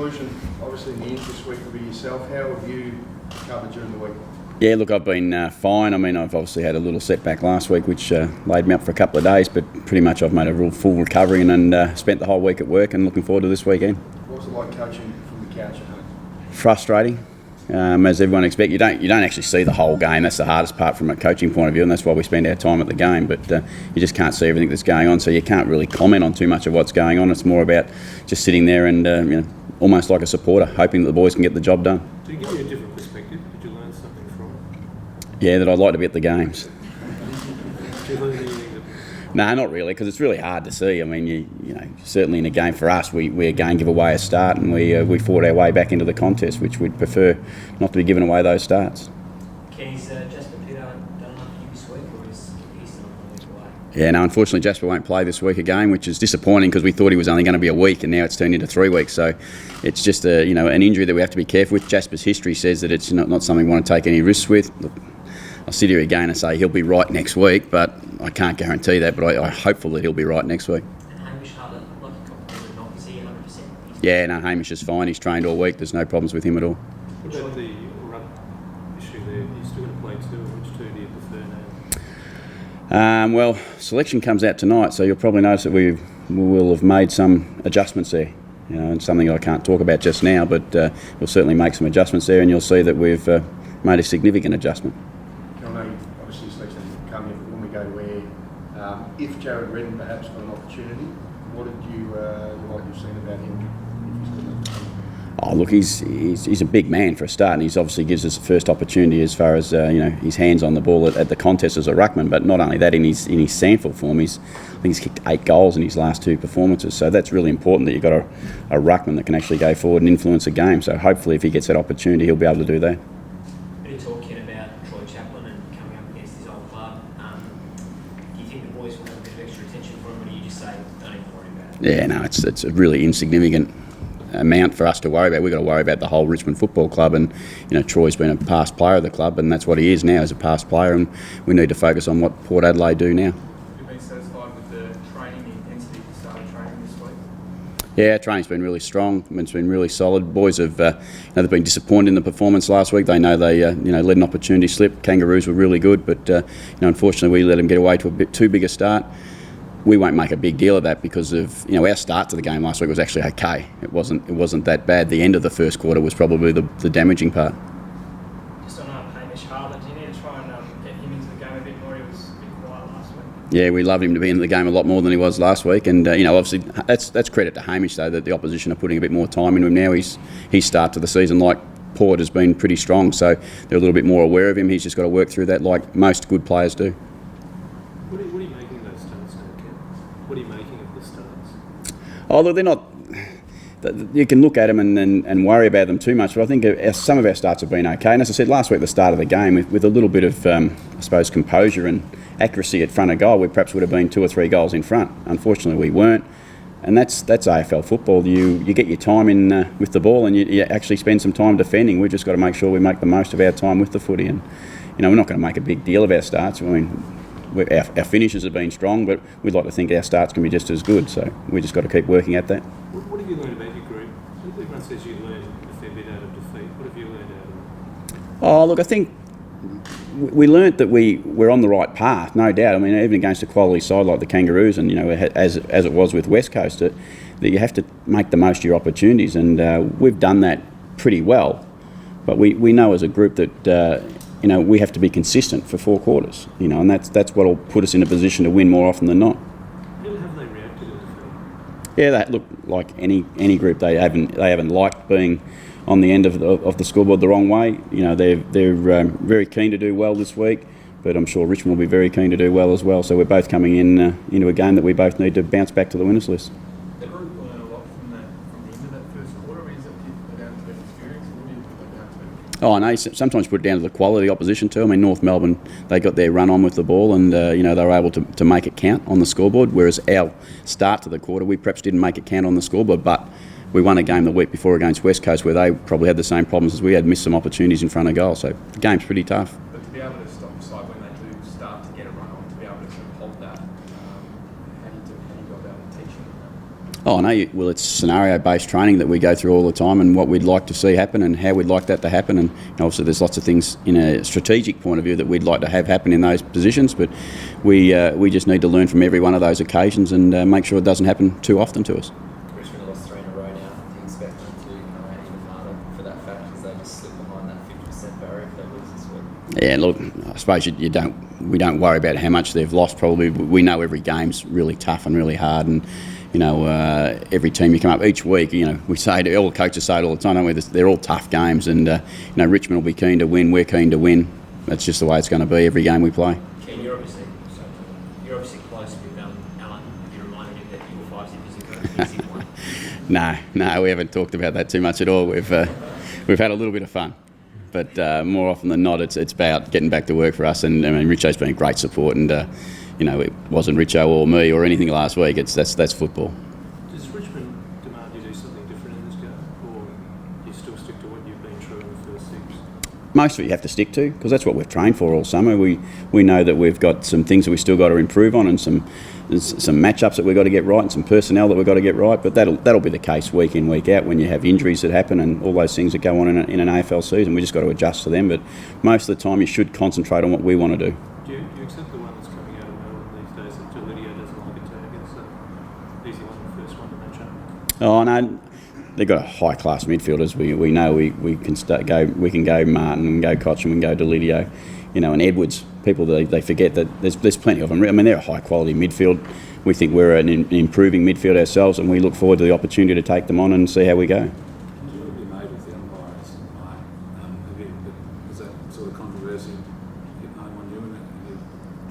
conclusion, obviously the end this week will be yourself. How have you recovered during the week? Yeah, look, I've been fine. I mean, I've obviously had a little setback last week, which laid me up for a couple of days, but pretty much I've made a real full recovery and spent the whole week at work and looking forward to this weekend. What's it like coaching from the couch at home? Frustrating, as everyone expects. You don't actually see the whole game. That's the hardest part from a coaching point of view, and that's why we spend our time at the game. But you just can't see everything that's going on, so you can't really comment on too much of what's going on. It's more about just sitting there and almost like a supporter, hoping that the boys can get the job done. Do you give you a different perspective? Did you learn something from it? Yeah, that I'd like to be at the games. Did you learn anything? No, not really, because it's really hard to see. I mean, you know, certainly in a game for us, we again give away a start, and we fought our way back into the contest, which we'd prefer not to be giving away those starts. Kenny's Jasper Peter done enough for you this week, or is he still on the week away? Yeah, no, unfortunately Jasper won't play this week again, which is disappointing because we thought he was only going to be a week, and now it's turned into 3 weeks. So it's just an injury that we have to be careful with. Jasper's history says that it's not something we want to take any risks with. Look, I'll sit here again and say he'll be right next week, but I can't guarantee that. But I'm hopeful that he'll be right next week. And Hamish Hartlett, like he completed knock, is he 100%? Yeah, no, Hamish is fine. He's trained all week. There's no problems with him at all. What about the run issue there? You're still going to play two. Which two do you prefer now? Well, selection comes out tonight, so you'll probably notice that we will have made some adjustments there. And something I can't talk about just now, but we'll certainly make some adjustments there, and you'll see that we've made a significant adjustment. I know obviously selection hasn't come in, but when we go to air, if Jared Redden perhaps got an opportunity, what did you like you've seen about him? Oh, look, he's a big man for a start, and he's obviously gives us the first opportunity as far as his hands on the ball at the contest as a ruckman. But not only that, in his Sandfield form, I think he's kicked 8 goals in his last 2 performances. So that's really important that you've got a ruckman that can actually go forward and influence a game. So hopefully, if he gets that opportunity, he'll be able to do that. Bit of talking about Troy Chaplin and coming up against his old club. Do you think the boys will have a bit of extra attention for him, or do you just say don't even worry about it? Yeah, no, it's a really insignificant amount for us to worry about. We've got to worry about the whole Richmond Football Club, and Troy's been a past player of the club, and that's what he is now, as a past player, and we need to focus on what Port Adelaide do now. Have you been satisfied with the training, the intensity of the start of training this week? Yeah, training's been really strong. It's been really solid. Boys have they've been disappointed in the performance last week. They know they let an opportunity slip. Kangaroos were really good, but unfortunately we let them get away to a bit too big a start. We won't make a big deal of that because of our start to the game last week was actually okay. It wasn't that bad. The end of the first quarter was probably the damaging part. Just on Hamish Hartlett, do you need to try and get him into the game a bit more? He was a bit quiet last week. Yeah, we loved him to be in the game a lot more than he was last week, and obviously that's credit to Hamish though, that the opposition are putting a bit more time into him now. His start to the season, like Port, has been pretty strong, so they're a little bit more aware of him. He's just got to work through that like most good players do. What are you making of those starts now, Ken? What are you making of the starts? Oh, look, they're not. You can look at them and worry about them too much, but I think some of our starts have been okay. And as I said last week, at the start of the game, with a little bit of, I suppose, composure and accuracy at front of goal, we perhaps would have been 2 or 3 goals in front. Unfortunately, we weren't, and that's AFL football. You get your time in with the ball, and you actually spend some time defending. We've just got to make sure we make the most of our time with the footy, and we're not going to make a big deal of our starts. I mean, our finishes have been strong, but we'd like to think our starts can be just as good. So we just got to keep working at that. What have you learned about your group? Everyone says you learn a fair bit out of defeat. What have you learned out of it? Oh, look, I think we learnt that we're on the right path, no doubt. I mean, even against a quality side like the Kangaroos, and as it was with West Coast, that you have to make the most of your opportunities, and we've done that pretty well. But we know as a group that we have to be consistent for 4 quarters, and that's what will put us in a position to win more often than not. How have they reacted to defeat? Yeah, they look like any group. They haven't liked being on the end of the scoreboard the wrong way. They're very keen to do well this week, but I'm sure Richmond will be very keen to do well as well. So we're both coming into a game that we both need to bounce back to the winners list. The group learned a lot from the end of that first quarter. Is it down to experience, or what do you put that down to? Oh, no, sometimes put it down to the quality of the opposition too. I mean, North Melbourne, they got their run on with the ball, and they were able to make it count on the scoreboard, whereas our start to the quarter, we perhaps didn't make it count on the scoreboard, but we won a game the week before against West Coast where they probably had the same problems as we had, missed some opportunities in front of goal. So the game's pretty tough. But to be able to stop the side when they do start to get a run on, to be able to sort of hold that, how do you go about teaching them Oh, no, well, it's scenario-based training that we go through all the time, and what we'd like to see happen and how we'd like that to happen. And obviously there's lots of things in a strategic point of view that we'd like to have happen in those positions, but we just need to learn from every one of those occasions and make sure it doesn't happen too often to us. Richmond have lost 3 in a row now. Do you expect them to come out even harder for that fact because they just slip behind that 50% barrier if they lose this week? Yeah, look, I suppose we don't worry about how much they've lost. Probably we know every game's really tough and really hard, and every team you come up each week, we say to all the coaches say it all the time, don't we? They're all tough games, and Richmond will be keen to win. We're keen to win. That's just the way it's going to be every game we play. Ken, you're obviously close with Alan. Have you reminded him that your 5 zippers are easy one? No, we haven't talked about that too much at all. We've had a little bit of fun, but more often than not, it's about getting back to work for us. And I mean, Richo's been a great support, and it wasn't Richo or me or anything last week. That's football. Does Richmond demand you do something different in this game, or do you still stick to what you've been through in the first 6? Most of it you have to stick to, because that's what we've trained for all summer. We know that we've got some things that we still got to improve on, and some matchups that we've got to get right, and some personnel that we've got to get right. But that'll be the case week in, week out when you have injuries that happen and all those things that go on in an AFL season. We just got to adjust to them. But most of the time you should concentrate on what we want to do. Do you accept the one that's coming out of Melbourne these days that Delidio doesn't like a tag? It's an easy one, the first one to match up. Oh no, they've got a high class midfielders. We know we can go Martin and go Koch and we can go Delidio, and Edwards. People they forget that there's plenty of them. I mean, they're a high quality midfield. We think we're an improving midfield ourselves, and we look forward to the opportunity to take them on and see how we go. You made with the umpires tonight. Is that sort of controversy? No one knew it. You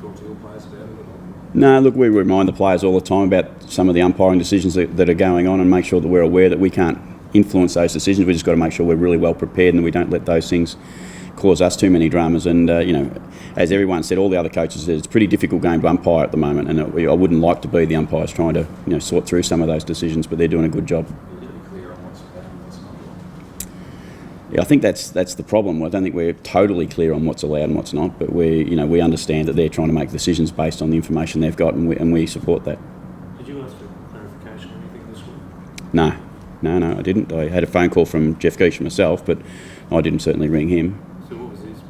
talk to your players about it? No, look, we remind the players all the time about some of the umpiring decisions that are going on, and make sure that we're aware that we can't influence those decisions. We just got to make sure we're really well prepared and we don't let those things cause us too many dramas. And as everyone said, all the other coaches said, it's a pretty difficult game to umpire at the moment, and I wouldn't like to be the umpires trying to sort through some of those decisions, but they're doing a good job. You're clear on what's allowed and what's not. Yeah, I think that's the problem. I don't think we're totally clear on what's allowed and what's not, but we understand that they're trying to make decisions based on the information they've got, and we support that. Did you ask for clarification or anything this week? No, I didn't. I had a phone call from Jeff Geach myself, but I didn't certainly ring him. So what was his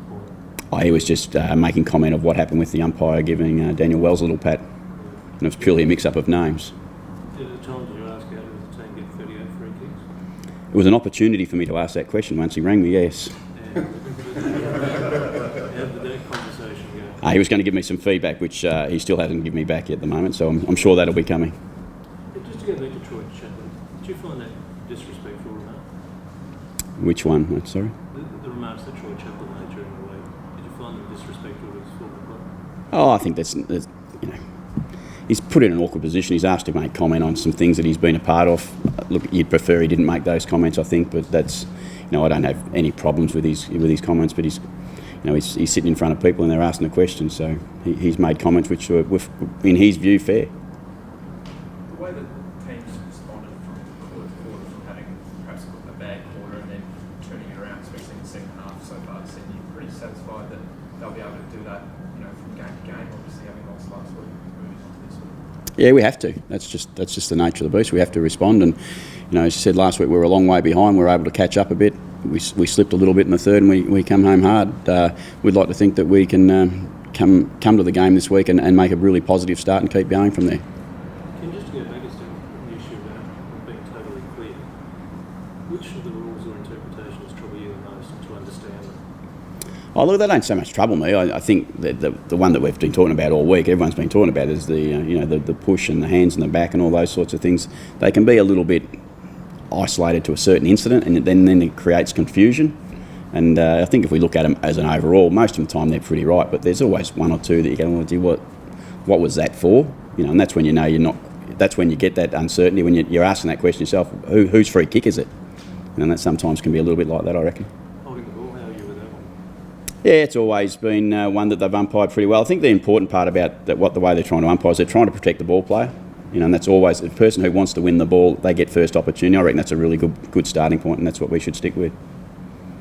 point? He was just making comment of what happened with the umpire giving Daniel Wells a little pat, and it was purely a mix-up of names. At the time, did you ask how did the team get 38 free kicks? It was an opportunity for me to ask that question once he rang me, yes. How did that conversation go? He was going to give me some feedback, which he still hasn't given me back yet at the moment, so I'm sure that'll be coming. Just to go back to Troy Chaplin, did you find that disrespectful remark? Which one? Sorry? The remarks that Troy Chaplin made during the week, did you find them disrespectful to his former club? Oh, I think that's he's put in an awkward position. He's asked to make comment on some things that he's been a part of. Look, you'd prefer he didn't make those comments, I think, but that's, I don't have any problems with his comments, but he's sitting in front of people and they're asking a question, so he's made comments which were, in his view, fair. The way that teams responded from quarter to quarter, from having perhaps a bad quarter and then turning it around, especially in the second half so far this season, you're pretty satisfied that they'll be able to do that, from game to game, obviously having lost last week, moving on to this week. Yeah, we have to. That's just the nature of the beast. We have to respond, and as you said last week, we were a long way behind. We were able to catch up a bit. We slipped a little bit in the third, and we come home hard. We'd like to think that we can come to the game this week and make a really positive start and keep going from there. Can you just go back a step on the issue about being totally clear? Which of the rules or interpretations trouble you the most to understand them? Oh, look, they don't so much trouble me. I think that the one that we've been talking about all week, everyone's been talking about, is the push and the hands in the back and all those sorts of things. They can be a little bit isolated to a certain incident, and then it creates confusion. And I think if we look at them as an overall, most of the time they're pretty right, but there's always one or two that you go, well, what was that for? And that's when you're not. That's when you get that uncertainty, when you're asking that question yourself, whose free kick is it? And that sometimes can be a little bit like that, I reckon. Holding the ball, how are you with that one? Yeah, it's always been one that they've umpired pretty well. I think the important part about the way they're trying to umpire is they're trying to protect the ball player. And that's always the person who wants to win the ball, they get first opportunity. I reckon that's a really good starting point, and that's what we should stick with.